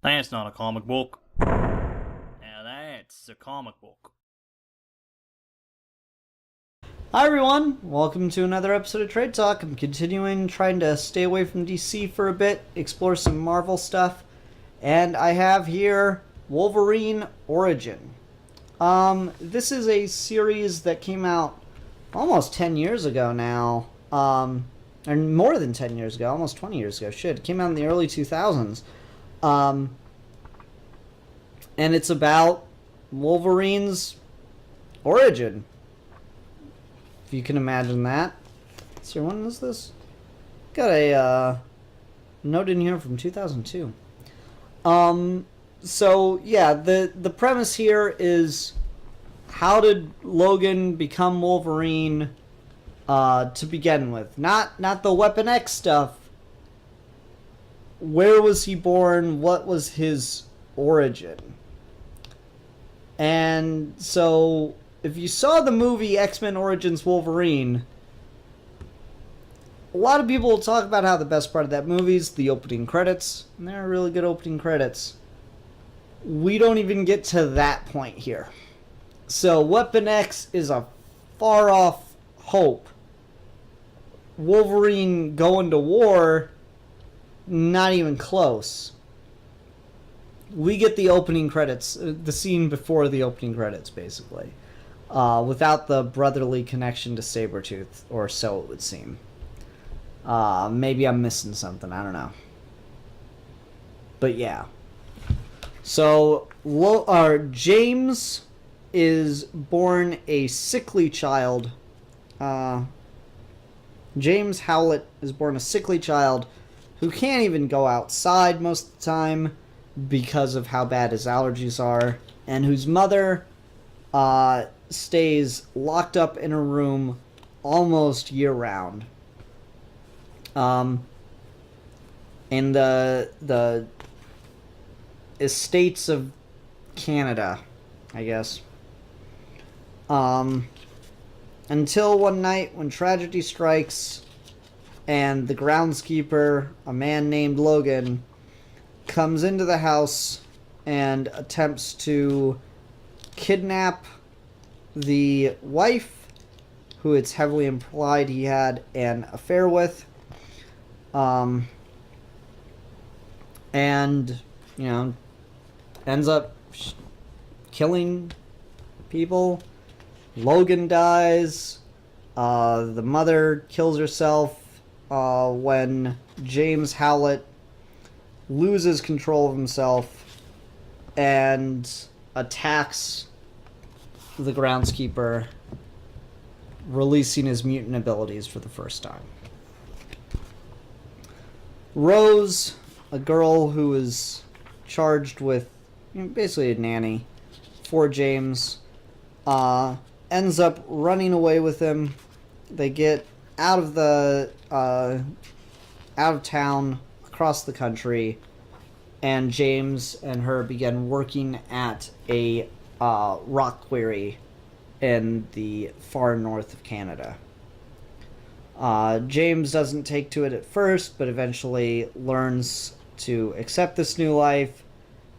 That's not a comic book. Now that's a comic book. Hi everyone, welcome to another episode of Trade Talk. I'm continuing trying to stay away from DC for a bit, explore some Marvel stuff, and I have here Wolverine Origin. This is a series that came out almost 10 years ago now, or more than 10 years ago, almost 20 years ago, shit. It came out in the early 2000s. And it's about Wolverine's origin. If you can imagine that. So when is this? Got a note in here from 2002. So yeah, the premise here is, how did Logan become Wolverine to begin with? Not the Weapon X stuff. Where was he born? What was his origin? And so, if you saw the movie X-Men Origins Wolverine, a lot of people will talk about how the best part of that movie is the opening credits, and they're really good opening credits. We don't even get to that point here. So Weapon X is a far-off hope. Wolverine going to war, not even close. We get the opening credits, the scene before the opening credits, basically. Without the brotherly connection to Sabretooth, or so it would seem. Maybe I'm missing something, I don't know. But yeah. So, James is born a sickly child. James Howlett is born a sickly child who can't even go outside most of the time because of how bad his allergies are, and whose mother stays locked up in a room almost year-round. In the estates of Canada, I guess. Until one night when tragedy strikes and the groundskeeper, a man named Logan, comes into the house and attempts to kidnap the wife, who it's heavily implied he had an affair with, and, you know, ends up killing people. Logan dies. The mother kills herself when James Howlett loses control of himself and attacks the groundskeeper, releasing his mutant abilities for the first time. Rose, a girl who is charged with, basically a nanny for James, ends up running away with him. They get out of town, across the country, and James and her begin working at a rock quarry in the far north of Canada. James doesn't take to it at first, but eventually learns to accept this new life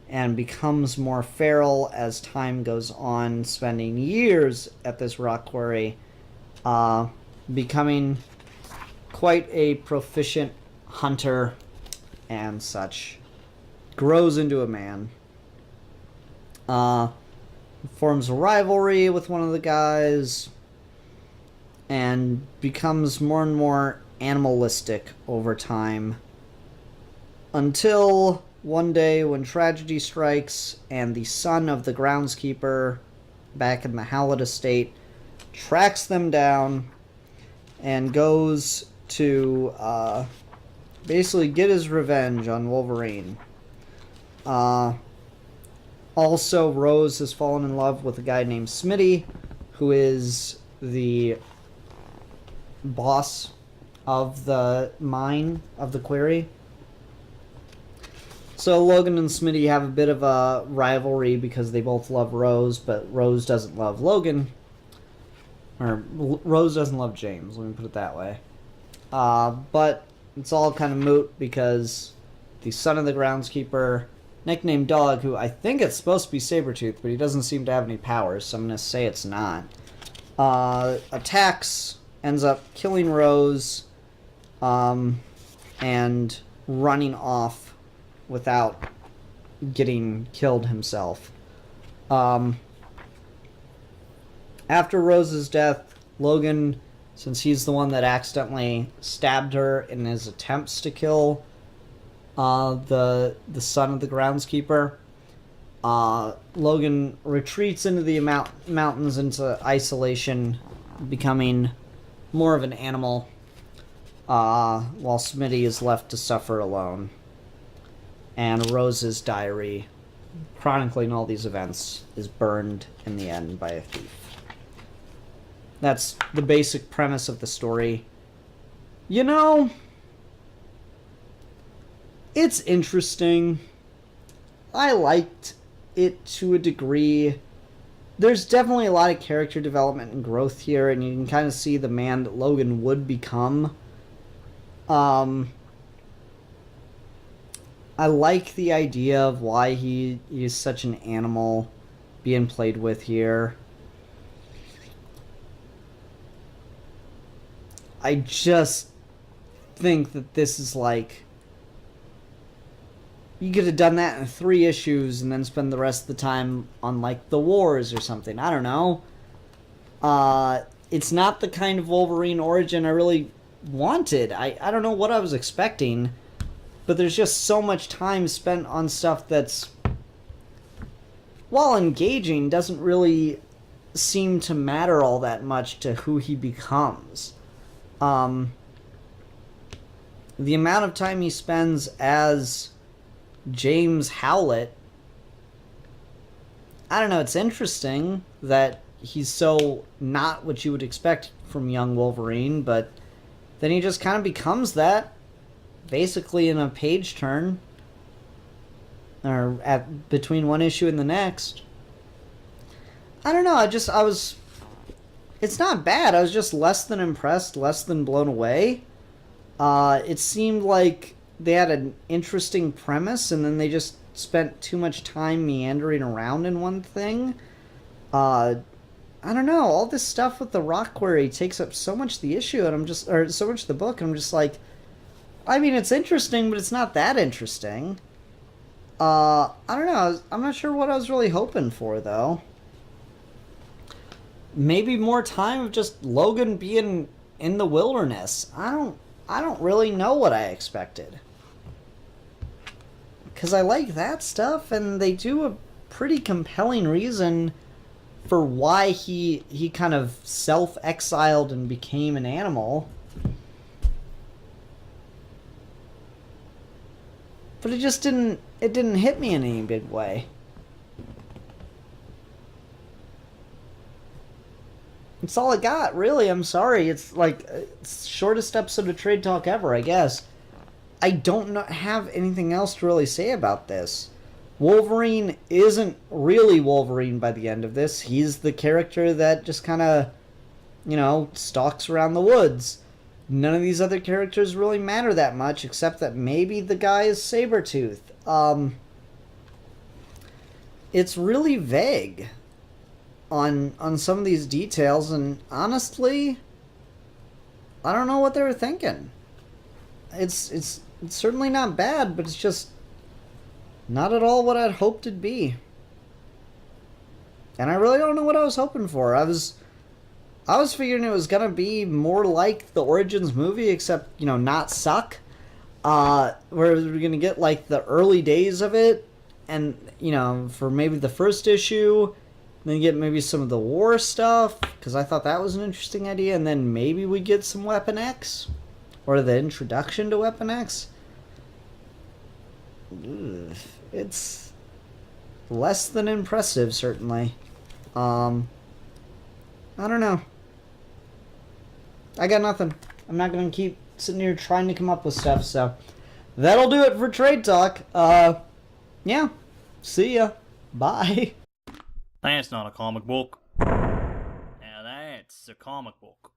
and becomes more feral as time goes on, spending years at this rock quarry, becoming quite a proficient hunter and such. Grows into a man. Forms a rivalry with one of the guys, and becomes more and more animalistic over time, until one day when tragedy strikes and the son of the groundskeeper back in the Howlett estate tracks them down and goes to basically get his revenge on Wolverine. Also, Rose has fallen in love with a guy named Smitty, who is the boss of the mine, of the quarry. So Logan and Smitty have a bit of a rivalry because they both love Rose, but Rose doesn't love Logan. Or, Rose doesn't love James, let me put it that way. But it's all kind of moot because the son of the groundskeeper nicknamed Dog, who I think it's supposed to be Sabretooth, but he doesn't seem to have any powers, so I'm going to say it's not. Attacks, ends up killing Rose, and running off without getting killed himself. After Rose's death, Logan, since he's the one that accidentally stabbed her in his attempts to kill the son of the groundskeeper, Logan retreats into the mountains into isolation, becoming more of an animal, while Smitty is left to suffer alone. And Rose's diary, chronicling all these events, is burned in the end by a thief. That's the basic premise of the story. You know, it's interesting. I liked it to a degree. There's definitely a lot of character development and growth here, and you can kind of see the man that Logan would become. I like the idea of why he is such an animal being played with here. I just think that this is like, you could have done that in 3 issues and then spend the rest of the time on like the wars or something. I don't know. It's not the kind of Wolverine origin I really wanted. I don't know what I was expecting, but there's just so much time spent on stuff that's, while engaging, doesn't really seem to matter all that much to who he becomes. The amount of time he spends as James Howlett, I don't know, it's interesting that he's so not what you would expect from young Wolverine, but then he just kind of becomes that basically in a page turn, or between one issue and the next. I don't know, it's not bad. I was just less than impressed, less than blown away. It seemed like they had an interesting premise, and then they just spent too much time meandering around in one thing. I don't know. All this stuff with the Rock Quarry takes up so much of the issue, and so much of the book, and I'm just like, I mean, it's interesting, but it's not that interesting. I don't know. I'm not sure what I was really hoping for, though. Maybe more time of just Logan being in the wilderness. I don't really know what I expected. Because I like that stuff, and they do a pretty compelling reason for why he kind of self-exiled and became an animal. But it just didn't hit me in any big way. It's all I got, really. I'm sorry. It's like it's shortest episode of Trade Talk ever, I guess. I don't have anything else to really say about this. Wolverine isn't really Wolverine by the end of this. He's the character that just kind of, stalks around the woods. None of these other characters really matter that much, except that maybe the guy is Sabretooth. It's really vague on some of these details, and honestly, I don't know what they were thinking. It's certainly not bad, but it's just not at all what I'd hoped it'd be. And I really don't know what I was hoping for. I was figuring it was gonna be more like the Origins movie, except, not suck. Where we're gonna get like the early days of it, and for maybe the first issue, then get maybe some of the war stuff, because I thought that was an interesting idea, and then maybe we get some Weapon X, or the introduction to Weapon X. It's less than impressive, certainly. I don't know. I got nothing. I'm not going to keep sitting here trying to come up with stuff, so that'll do it for Trade Talk. Yeah. See ya. Bye. That's not a comic book. Now that's a comic book.